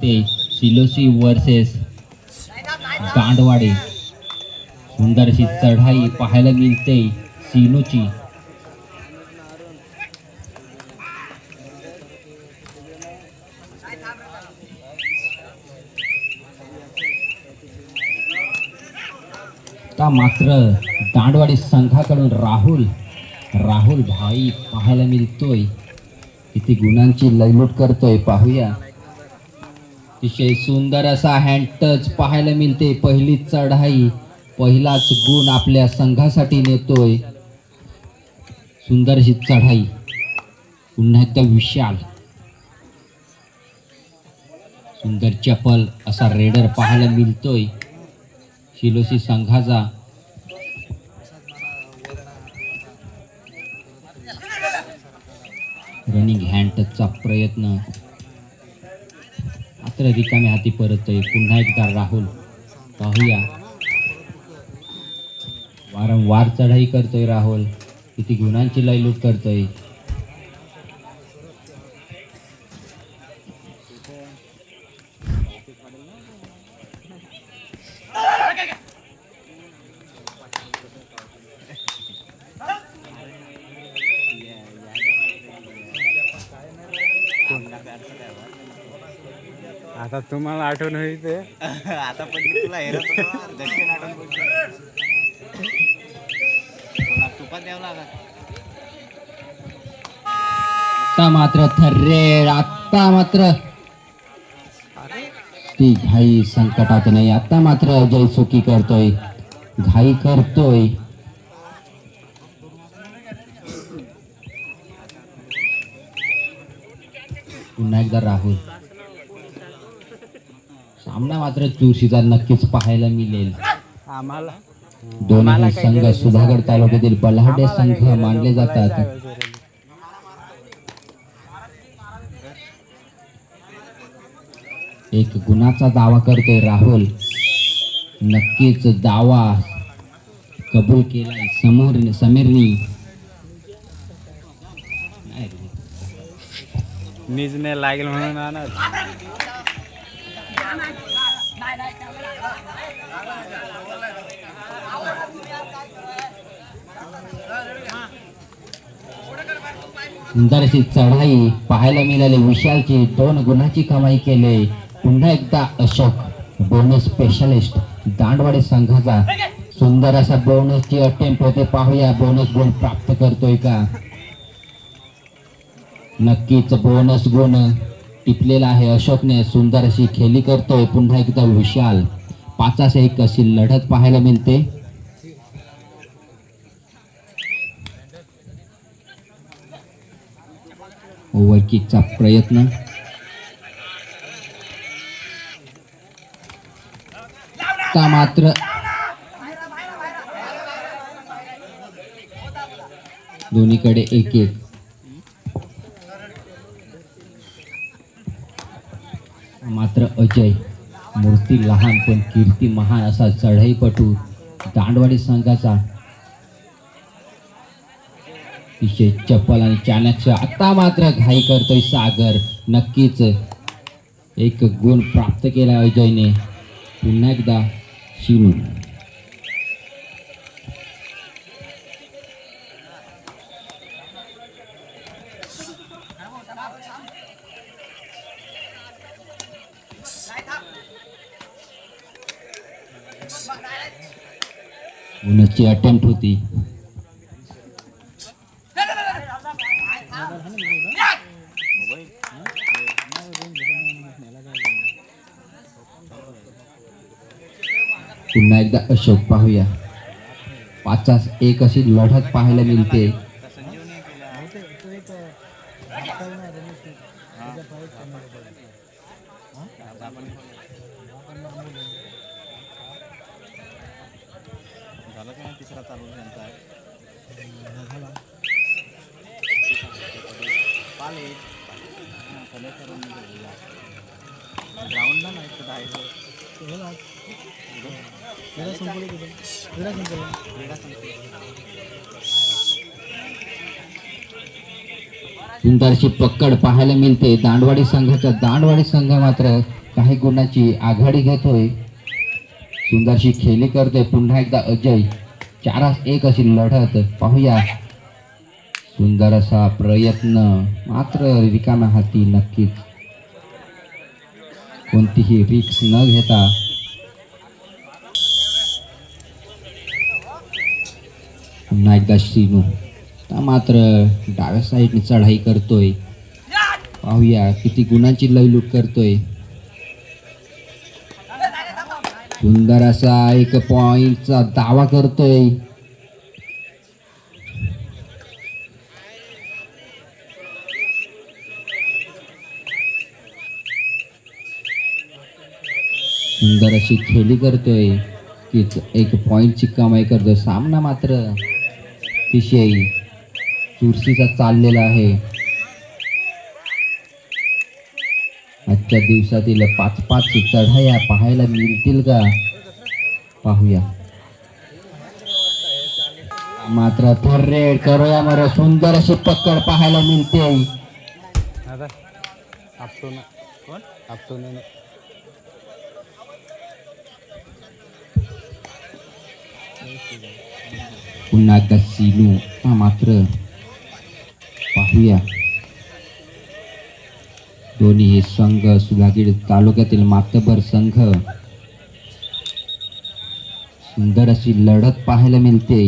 ते सिलोसी वर्सेस दांडवाडे. सुंदर अशी चढाई पाहायला मिळते सिनूची. मात्र दांडवाडी संघाकडून राहुल भाई पाहायला मिळतोय. किती गुणांची लयलूट करतोय पाहूया. अतिशय सुंदर असा हँड टच पाहायला मिळते. पहिली चढाई, पहिलाच गुण आपल्या संघासाठी नेतोय. सुंदर अशी चढाई. पुन्हा एकदा विशाल सुंदर चपल असा रेडर पाहायला मिळतोय सिलोसी संघाचा. रनिंग हँड टचचा प्रयत्न मात्र रिकाम्या हाती परततोय. पुन्हा एकदा राहुल पाहूया. वारंवार चढाई करतोय राहुल. किती गुणांची लयलूट करतोय. आता तुम्हाला आठवण होईल ते आता पण तुला दक्षिण आठवण तुपात द्यावं लागत. आता मात्र थर्रेड. आता मात्र ती घाई संकटात नाही. आता मात्र अजय चुकी करतोय, घाई करतोय. पुन्हा एकदा राहुल. सामना मात्र चुरशीचा नक्कीच पाहायला मिळेल. आम्हाला दोन्ही संघ सुधागड तालुक्यातील बलाढ्य संघ मानले जातात. एक गुणाचा दावा करतोय राहुल. नक्कीच दावा कबूल केलाय समीरनी. निजने लागेल म्हणून आणत. सुंदर अशी चढाई पाहायला मिळाली. विशालची 2 गुणाची कमाई केले. पुन्हा एकदा अशोक बोनस स्पेशलिस्ट दांडवाडे संघाचा. सुंदर असा बोनसची अटेम्प्ट होते. पाहूया बोनस गुण प्राप्त करतोय का. नक्कीच बोनस गुण टिपलेला आहे अशोकने. सुंदर अशी खेळी करतोय. पुन्हा एकदा विशाल. 5-1 अशी लढत पाहायला मिळते. ओव्हरकिकचा प्रयत्न. मात्र दोन्हीकडे 1-1. मात्र अजय, मूर्ती लहान पण कीर्ती महान असा चढाईपटू दांडवाडी संघाचा. अतिशय चपल आणि चाणक्य. आता मात्र घाई करतोय सागर. नक्कीच 1 गुण प्राप्त केला अजयने. पुन्हा एकदा शिनू. गुणाची अटेम्प्ट होती. पुन्हा एकदा अशोक पाहूया. 5-1 अशी लढत पाहायला मिळते. तिसरा चालू त्यांचा ग्राउंडला नाही. सुंदरशी पकड पाहायला मिळते दांडवाडी संघाचा. दांडवाडी संघ मात्र काही गुणाची आघाडी घेतोय. सुंदरशी खेळी करतोय पुन्हा एकदा अजय. 4-1 अशी लढत पाहूया. सुंदर असा प्रयत्न मात्र रिकाम्या हाती. नक्कीच कोणतीही रिक्स न घेता पुन्हा एकदा श्रीनू. मात्र डाव्या साईडने चढाई करतोय. पाहूया किती गुणांची लयलूट करतोय. सुंदर असा 1 पॉइंटचा दावा करतोय. सुंदर अशी खेळी करतोय की 1 पॉइंटची कमाई करतोय. सामना मात्र अतिशय चुरशीचा चाललेला आहे. आजच्या दिवसातील 5-5 चढाया पाहायला मिळतील का पाहूया. मात्र थर्रेड करूया मर सुंदर अशी पकड पाहायला मिळते. आता आपटून कोण आपटून पुन्हा एकदा सीनू. मात्र पाहूया दोन्ही संघ सुधागड तालुक्यातील मातबर संघ. सुंदर अशी लढत पाहायला मिळते.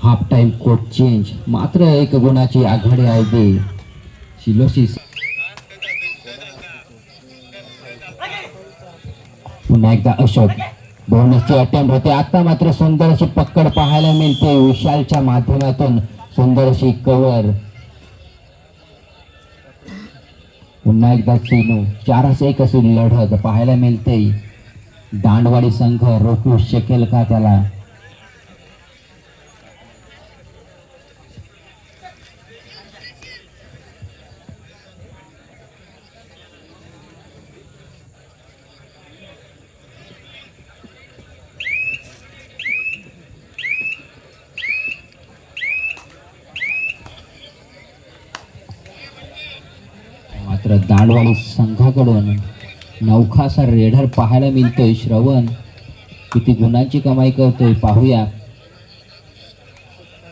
Half time court change. मात्र 1 गुणाची आघाडी आहे शिलोशीस. पुन्हा एकदा अशोक. बोनसची अटेम्प्ट होते. आता मात्र सुंदर अशी पकड पाहायला मिळते. विशालच्या माध्यमातून सुंदर अशी कव्हर. पुन्हा एकदा सीनू. 4-1 अशी लढत पाहायला मिळते. दांडवाडी संघ रोखू शकेल का त्याला. मात्र दांडवाडी संघाकडून नौखासा रेडर पाहायला मिळतोय. श्रवण किती गुणांची कमाई करतोय पाहूया.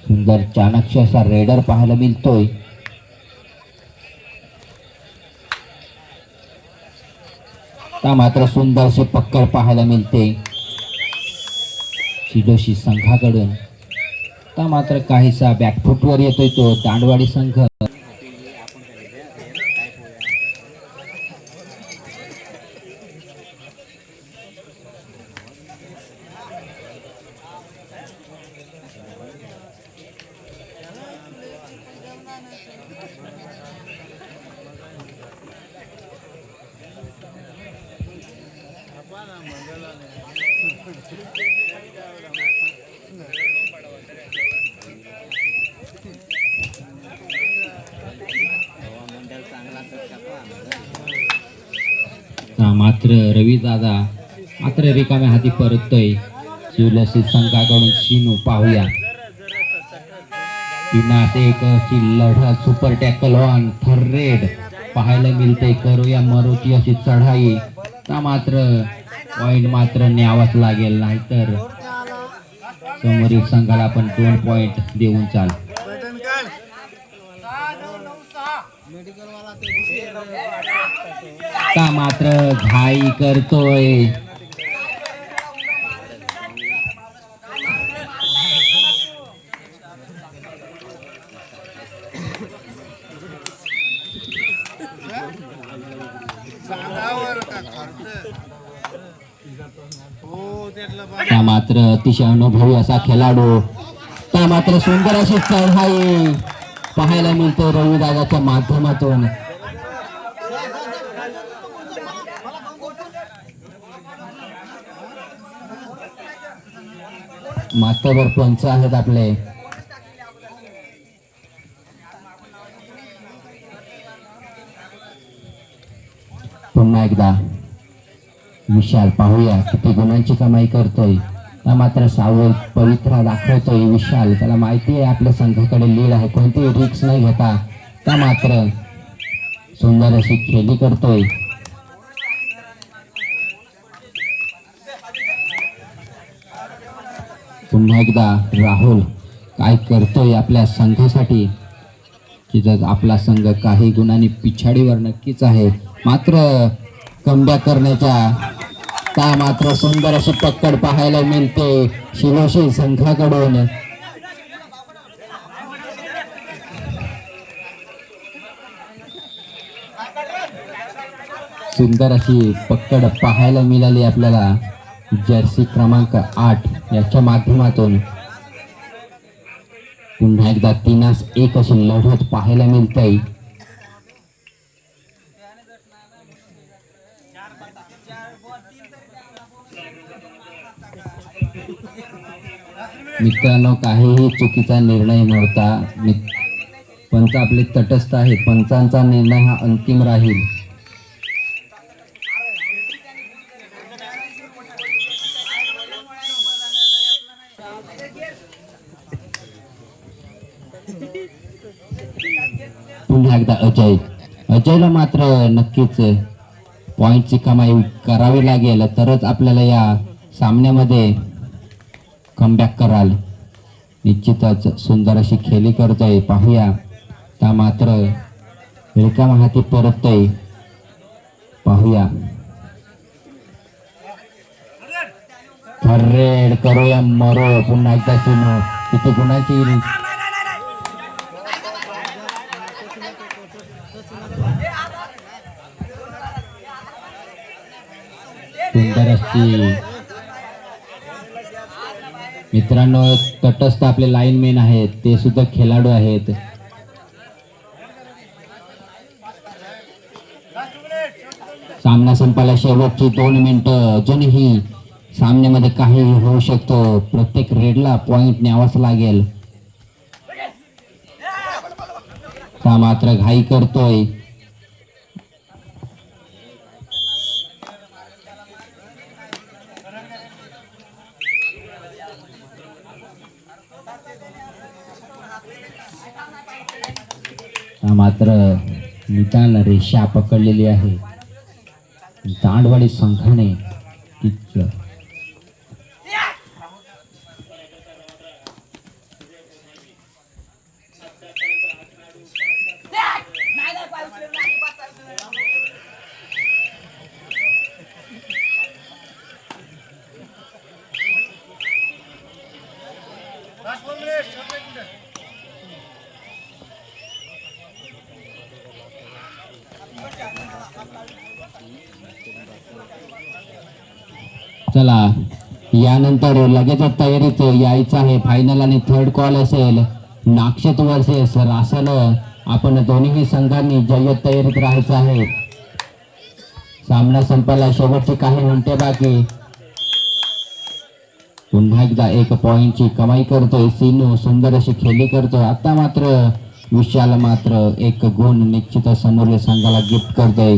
सुंदर चाणक्य असा रेडर पाहायला मिळतोय. मात्र सुंदर असे पक्कड पाहायला मिळते शिडोशी संघाकडून. मात्र काहीसा बॅकफुटवर येतोय तो दांडवाडी संघ. मात्र रवी दादा मात्र रिकाम्या हाती परततोय. शिवलसी संघाकडून शिनू पाहूया. पिनात 1 अशी लढत. सुपर टॅकल ऑन थर्रेड पाहायला मिळते. करूया मरोची अशी चढाई. मात्र पॉइंट मात्र न्यावाच लागेल, नाहीतर समोरील संघाला आपण 2 पॉइंट देऊन चाल. मात्र घाई करतोय. मात्र अतिशय अनुभवी असा खेळाडू. मात्र सुंदर अशी चढाई पाहायला मिळते रवी दादाच्या माध्यमातून. मात्रवर पंच आहेत आपले. पुन्हा एकदा विशाल पाहूया किती गुणांची कमाई करतोय. हा मात्र सावध पवित्रा दाखवतोय विशाल. त्याला माहिती आहे आपल्या संघाकडे लीड आहे, कोणतीही रिक्स नाही घेता. त्या मात्र सुंदर अशी खेळी करतोय. पुन्हा एकदा राहुल काय करतोय आपल्या संघासाठी. तिथं आपला संघ काही गुणांनी पिछाडीवर नक्कीच आहे, मात्र कमबॅक करण्याच्या का मात्र सुंदर अशी पकड पाहायला मिळते शिरोशी संघाकडून. सुंदर अशी पकड पाहायला मिळाली आपल्याला जर्सी क्रमांक 8 याच्या माध्यमातून. पुन्हा एकदा 3-1 अशी लढत पाहायला मिळते. मित्रांनो, काहीही चुकीचा निर्णय नव्हता. पंच आपले तटस्थ आहे, पंचांचा निर्णय हा अंतिम राहील. पुन्हा एकदा अजयला मात्र नक्कीच पॉइंटची कमाई करावी लागेल, तरच आपल्याला या सामन्यामध्ये कमबॅक कराल. निश्चितच सुंदर अशी खेळी करतोय पाहूया. त्या मात्र रिकामा हाती परततोय पाहूया. रेड करूया मरो. पुन्हा एकदा सिनो किती गुणाची सुंदर अशी. मित्रांनो, तटस्थ आपले लाईनमॅन आहेत, ते सुद्धा खेळाडू आहेत. सामना संपायला शेवटची 2 मिनिटं. अजूनही सामन्यामध्ये काही होऊ शकतो. प्रत्येक रेडला पॉइंट न्यावाच लागेल. हा मात्र घाई करतोय. मात्र निकाल रेषा पकडलेली आहे दांडवाडी संघाने. चला, यानंतर लगेच तयारीत यायचं आहे. फायनल आणि थर्ड कॉल असेल नाक्षत वर्सेस रासल. आपण दोन्ही संघांनी जय्यत तयारीत राहायचं आहे. सामना संपायला शेवटचे काही मिनिटे बाकी. पुन्हा एकदा 1 पॉइंटची कमाई करतोय सिनू. सुंदर अशी खेळी करतोय. आता मात्र विशाल मात्र 1 गुण निश्चित समोर संघाला गिफ्ट करतोय.